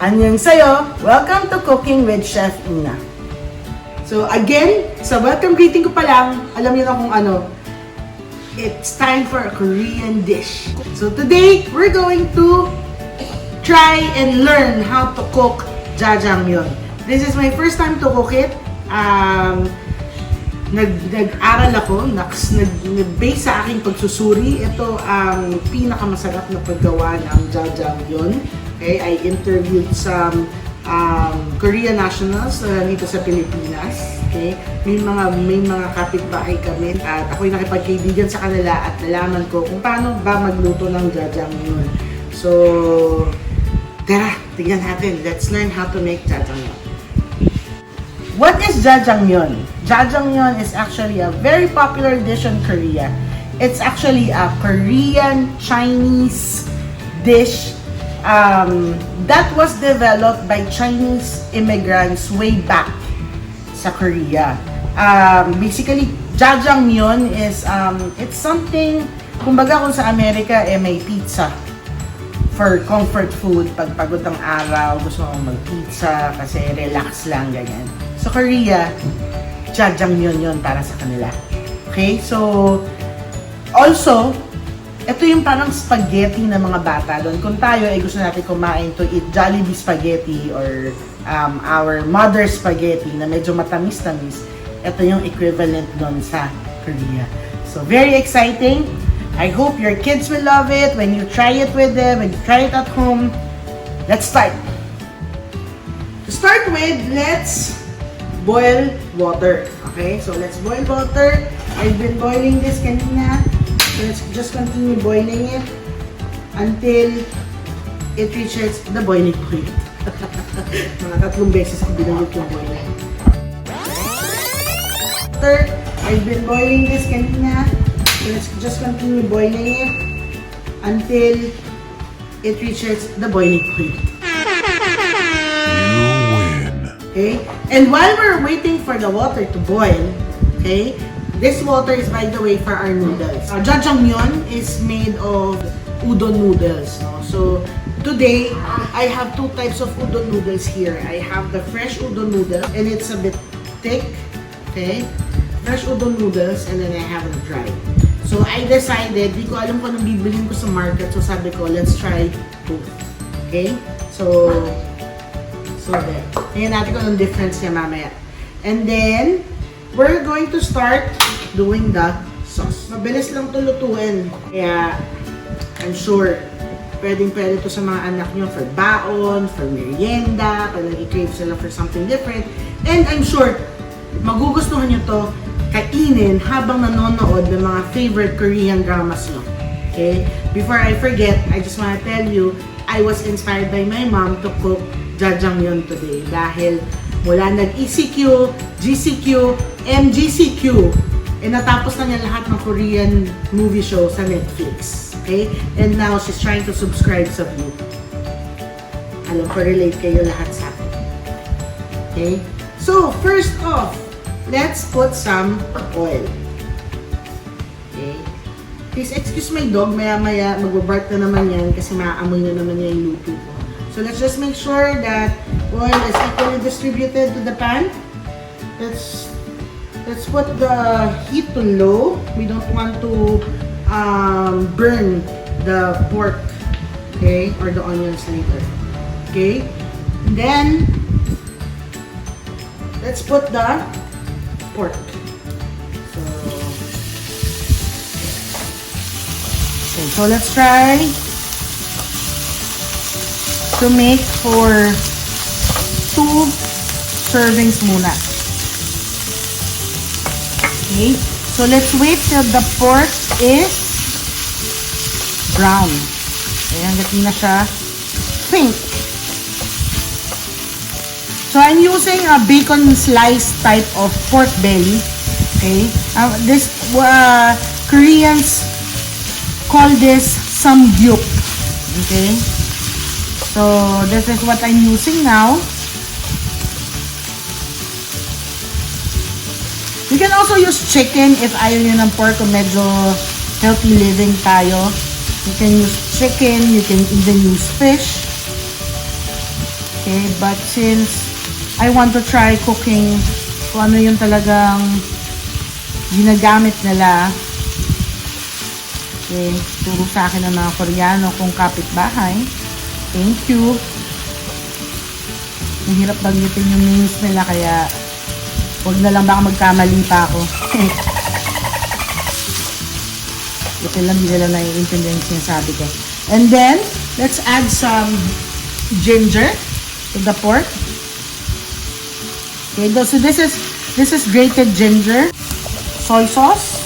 Annyeonghaseyo! Welcome to Cooking with Chef Ina. So again, sa welcome greeting ko pa lang, alam niyo na kung ano, it's time for a Korean dish. So today, we're going to try and learn how to cook Jajangmyeon. This is my first time to cook it. Nag-aral ako, nag-base sa aking pagsusuri. Ito ang pinakamasarap na paggawa ng Jajangmyeon. Okay, I interviewed some Korean nationals dito sa Pilipinas. Okay, may mga kapitbahay kami at ako'y nakipagkaibigan sa kanila at nalaman ko kung paano ba magluto ng Jajangmyeon. So, tara, tignan natin. Let's learn how to make Jajangmyeon. What is Jajangmyeon? Jajangmyeon is actually a very popular dish in Korea. It's actually a Korean Chinese dish that was developed by Chinese immigrants way back sa Korea. Basically, Jajangmyeon is it's something, kumbaga kung sa Amerika may pizza for comfort food, pag pagod ang araw, gusto mong mag-pizza kasi relax lang, ganyan. Sa Korea, Jajangmyeon yun para sa kanila. Okay? So, also, ito yung parang spaghetti ng mga bata doon. Kung tayo ay gusto natin kumain to eat Jollibee spaghetti or our mother spaghetti na medyo matamis-tamis, ito yung equivalent doon sa Korea. So, very exciting. I hope your kids will love it when you try it with them, when you try it at home. Let's start. To start with, let's boil water. Okay, so let's boil water. I've been boiling this kanina. So let's just continue boiling it until it reaches the boiling point. Mga 3 beses ako binalik yung boiling. Water. I've been boiling this kanina. So let's just continue boiling it until it reaches the boiling point. Okay? And while we're waiting for the water to boil, okay, this water is, by the way, for our noodles. Jajangmyeon is made of udon noodles. No? So today, I have 2 types of udon noodles here. I have the fresh udon noodle, and it's a bit thick. Okay? Fresh udon noodles, and then I have the dry. So I decided, di ko alam kung anong bibilhin ko sa market, so sabi ko, let's try both. Okay? So there. Tingnan natin kung anong difference niya mamaya. And then, we're going to start doing the sauce. Mabilis lang ito lutuin. Kaya, I'm sure, pwedeng-pwede ito sa mga anak nyo for baon, for merienda, pag nag-crave sila for something different. And I'm sure, magugustuhan nyo to kainin habang nanonood ng mga favorite Korean dramas nyo. Okay? Before I forget, I just wanna tell you, I was inspired by my mom to cook Jajangmyeon today dahil mula nag-ECQ, GCQ, MGCQ, natapos na niya lahat ng Korean movie show sa Netflix. Okay? And now, she's trying to subscribe sa View. Alam ko, relate kayo lahat sa akin. Okay? So, first off, let's put some oil. Okay? Please excuse my dog, maya-maya magbabark na naman yan kasi maaamoy na naman niya yung luto ko. So let's just make sure that oil is equally distributed to the pan. Let's put the heat to low. We don't want to burn the pork, okay, or the onions later. Okay, and then let's put the pork. So let's try to make for 2 servings muna. Okay, so let's wait till the pork is brown. Ayan, gati na siya pink. So I'm using a bacon slice type of pork belly. Okay, this Koreans call this samgyup. Okay. So, this is what I'm using now. You can also use chicken if ayaw nyo ng pork kung medyo healthy living tayo. You can use chicken, you can even use fish. Okay, but since I want to try cooking kung ano yung talagang ginagamit nila. Okay, turo sa akin ng mga Koreano kung kapitbahay. Thank you. Mahirap banggitin yung names nila kaya huwag na lang baka magkamali pa ako. Ito lang, hindi nila naiintindihan yung sinasabi ko. And then, let's add some ginger to the pork. Okay, so this is grated ginger, soy sauce,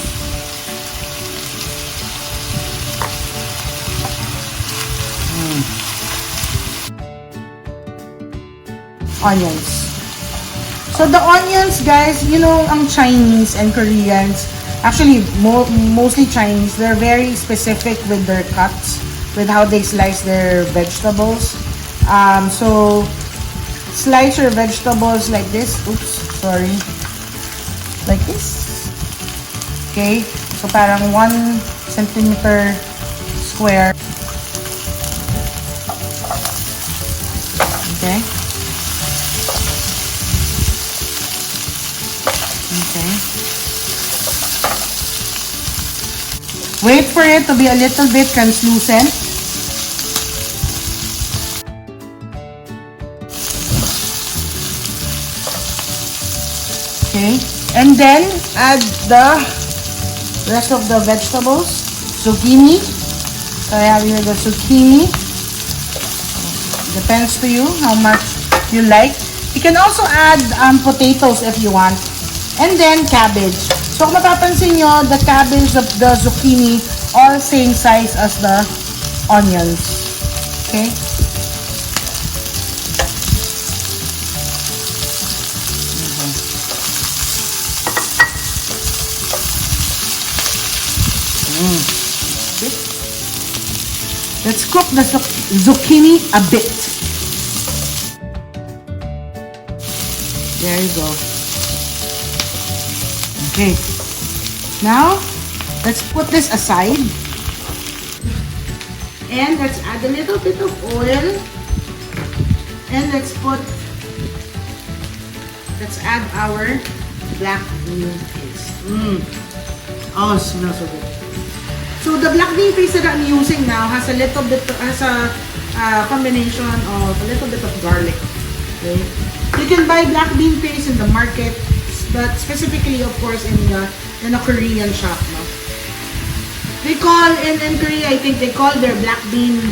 onions. So the onions, guys, you know, ang Chinese and Koreans, actually mostly Chinese, they're very specific with their cuts, with how they slice their vegetables. So slice your vegetables like this. Oops, sorry. Like this. Okay, so parang 1 centimeter square. Okay. Okay. Wait for it to be a little bit translucent. Okay. And then add the rest of the vegetables. Zucchini. So I have here the zucchini. Depends to you how much you like. You can also add potatoes if you want. And then cabbage. So kung mapapansin nyo, the cabbage, the zucchini, all same size as the onions. Okay? Let's cook the zucchini a bit. There you go. Okay. Now, let's put this aside. And let's add a little bit of oil. And let's add our black bean paste. Oh, it smells so good. So the black bean paste that I'm using now has a combination of a little bit of garlic. Okay. You can buy black bean paste in the market, but specifically, of course, in a Korean shop. No? They call in Korea, I think they call their black bean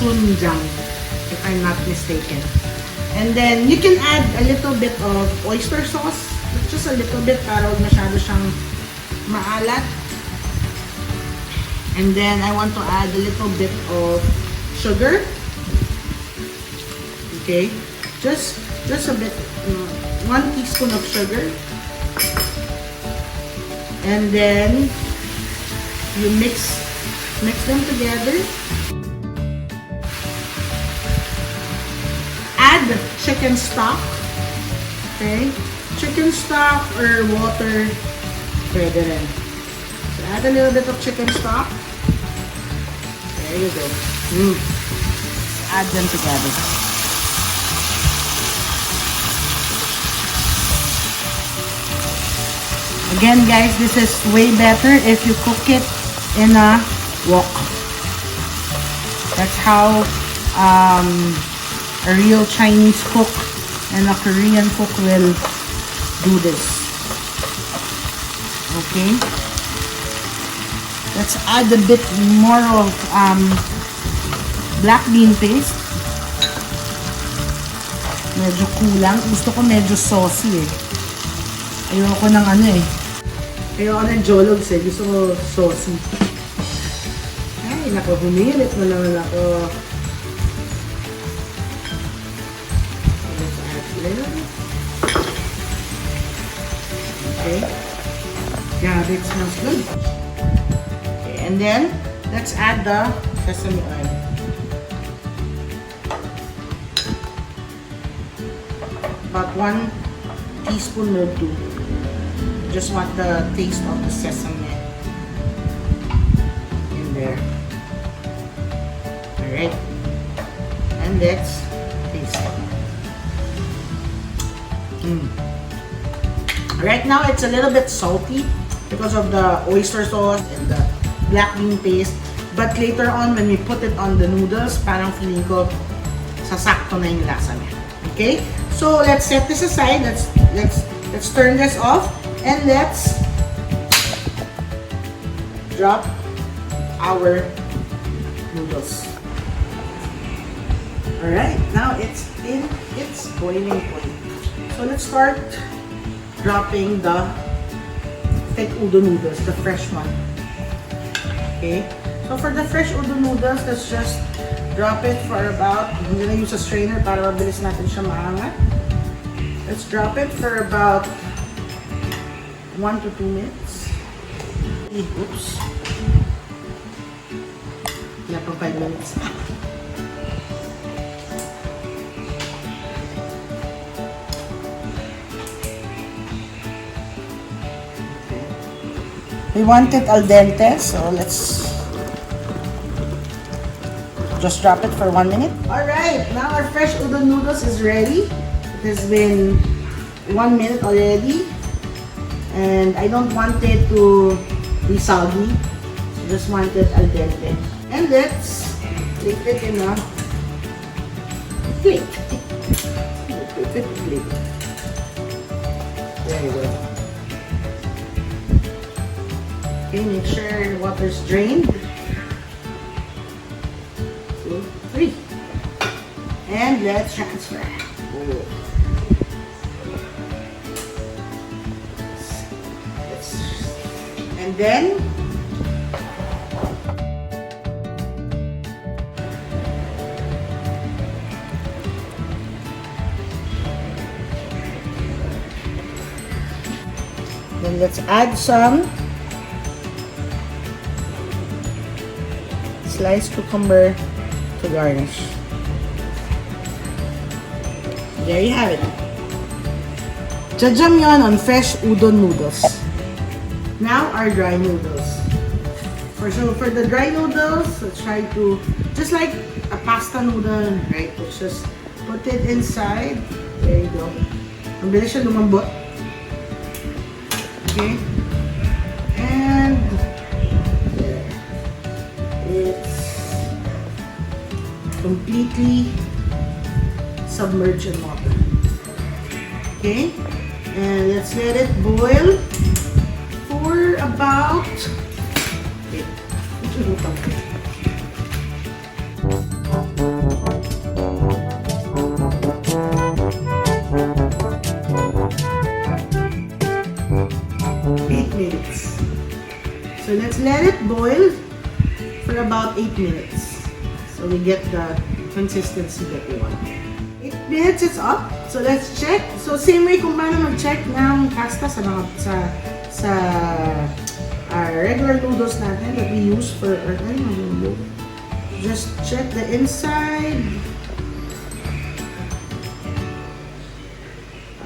chunjang, if I'm not mistaken. And then you can add a little bit of oyster sauce, just a little bit para huwag masyado siyang maalat. And then I want to add a little bit of sugar. Okay, just a bit, 1 teaspoon of sugar. And then you mix them together. Add chicken stock. Okay, chicken stock or water, pwede rin. So add a little bit of chicken stock. There you go. Add them together. Again, guys, this is way better if you cook it in a wok. That's how a real Chinese cook and a Korean cook will do this. Okay. Let's add a bit more of black bean paste. Medyo kulang. Gusto ko medyo saucy eh. Ayoko ng ano eh. Ayoko ng jologs eh. Gusto ko saucy. Ay, naku, humilit na naman ako. Let's add a little bit. Okay. Yeah, it smells good. Okay, and then, let's add the sesame oil. About 1 teaspoon or 2. Just want the taste of the sesame in there. Alright. And let's Right now, it's a little bit salty because of the oyster sauce and the black bean paste. But later on, when we put it on the noodles, parang feeling ko sasakto na yung lasa niya. Okay? So, let's set this aside. Let's turn this off. And let's drop our noodles. Alright, now it's in its boiling point. So, let's start dropping the thick udon noodles, the fresh one. Okay? So for the fresh udon noodles, let's just drop it for about, I'm gonna use a strainer para mabilis natin siya maangat. Let's drop it for about 1 to 2 minutes. Oops. Wala pa 5 minutes. We want it al dente, so let's just drop it for 1 minute. Alright, now our fresh udon noodles is ready. It has been 1 minute already. And I don't want it to be soggy. I just want it al dente. And let's take it in a plate. There you go. Okay, make sure the water is drained. 2, 3. And let's transfer. And then let's add some sliced cucumber to garnish. There you have it. Jajangmyeon on fresh udon noodles. Now our dry noodles. For the dry noodles, let's try to, just like a pasta noodle, right? Let's just put it inside. There you go. Ang bilis siya lumambot. Okay. And there. It's completely submerged in water. Okay. And let's let it boil for about 8 minutes. So let's let it boil for about 8 minutes. So we get the consistency that we want. 8 minutes, it's up. So let's check. So same way kung paano mag-check ng pasta sa regular noodles natin that we use for our noodle. Just check the inside.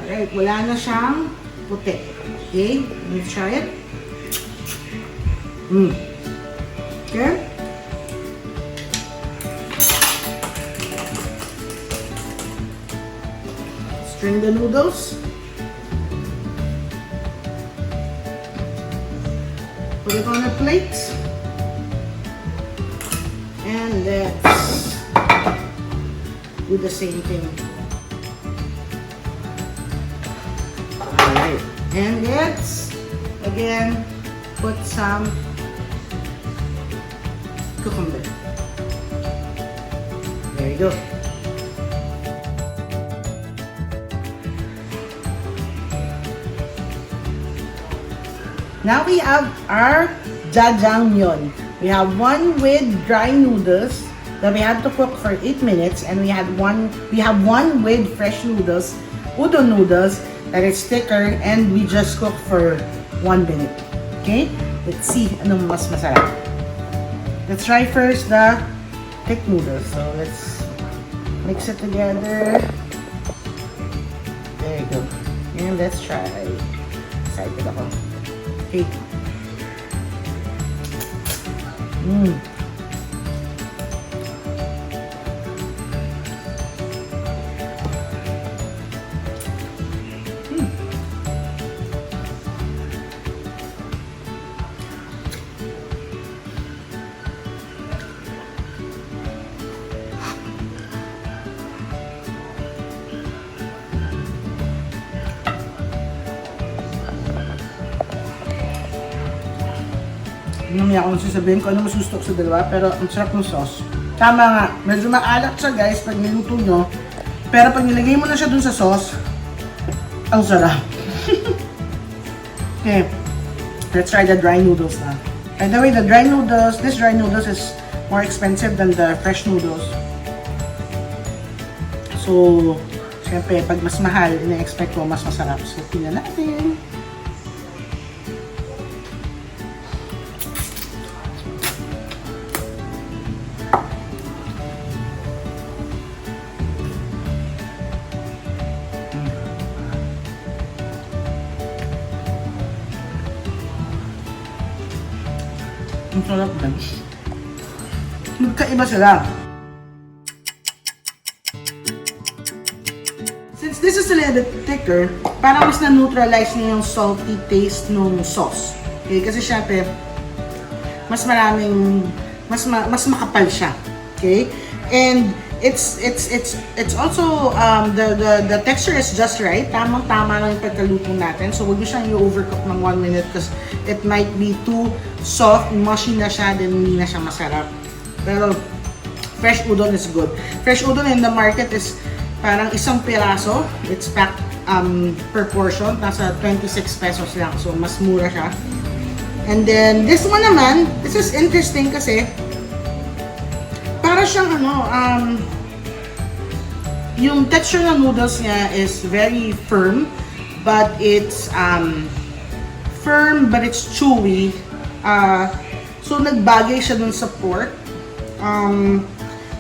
Alright, wala na siyang puti. Okay, let's try it. Okay. String the noodles. Put it on a plate. And let's do the same thing. Alright. And let's again put some cucumber. There you go. Now we have our jajangmyeon. We have one with dry noodles that we had to cook for 8 minutes, and we have one with fresh noodles, udon noodles, that is thicker, and we just cook for 1 minute. Okay? Let's see anong mas masarap. Let's try first the thick noodles. So let's mix it together. There you go. And let's try. Excited ako. Okay. Mamaya ako sasabihin ko ano mas gusto ko sa dalawa, pero ang sarap ng sauce. Tama nga, medyo maalat siya guys pag niluto nyo. Pero pag nilagay mo na siya dun sa sauce, ang sarap. Okay, let's try the dry noodles na. By the way, this dry noodles is more expensive than the fresh noodles. So, syempre, pag mas mahal, ina-expect ko mas masarap. So, tingnan natin. Ang sarap din. Magkaiba sila. Since this is a little bit thicker, parang mas na-neutralize niya yung salty taste ng sauce. Okay? Kasi syempre, mas maraming, mas makapal siya. Okay? And it's also the texture is just right. Tamang-tama lang yung pagkaluto natin. So wag niyo siyang i-overcook ng 1 minute because it might be too soft, mushy na siya, then hindi na siya masarap. Pero fresh udon is good. Fresh udon in the market is parang isang piraso. It's packed per portion. Nasa 26 pesos lang. So mas mura siya. And then this one naman, this is interesting kasi para siyang yung texture ng noodles niya is very firm, but it's firm but it's chewy. So nagbagay siya dun sa pork.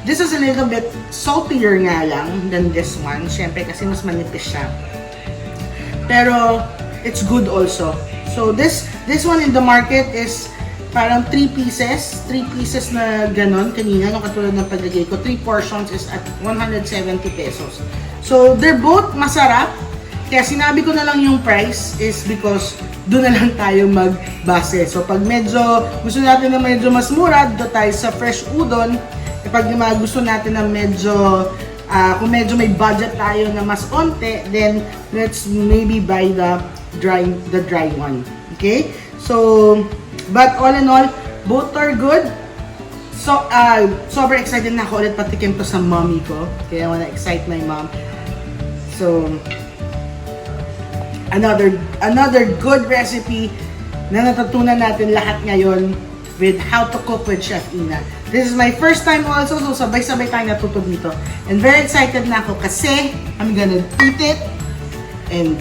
This is a little bit saltier nga lang than this one. Syempre kasi mas manipis siya. Pero it's good also. So this one in the market is parang 3 pieces. 3 pieces na ganon kanina, yung katulad ng paglagay ko. 3 portions is at 170 pesos. So they're both masarap. Kaya sinabi ko na lang yung price is because doon na lang tayo magbase. So pag medyo gusto natin na medyo mas mura, doon tayo sa fresh udon. E pag gusto natin na medyo kung medyo may budget tayo na mas onte, then let's maybe buy the dry one. Okay? So but all in all, both are good. So super excited na ako ulit patikim to sa mommy ko. Kaya I wanna excite my mom. So another good recipe na natutunan natin lahat ngayon with how to cook with Chef Ina. This is my first time also, so sabay-sabay tayo natuto dito. And very excited na ako kasi I'm gonna eat it and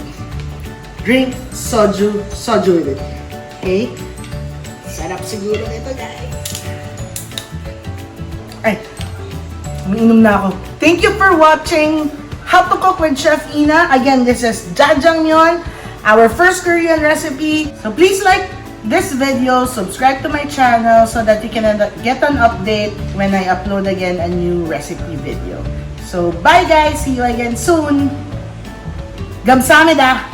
drink soju with it. Okay? Sarap siguro nito, guys. Ay, umiinom na ako. Thank you for watching How to Cook with Chef Ina. Again, this is Jajangmyeon, our first Korean recipe. So please like this video, subscribe to my channel so that you can get an update when I upload again a new recipe video. So bye guys, see you again soon. Gamsamnida.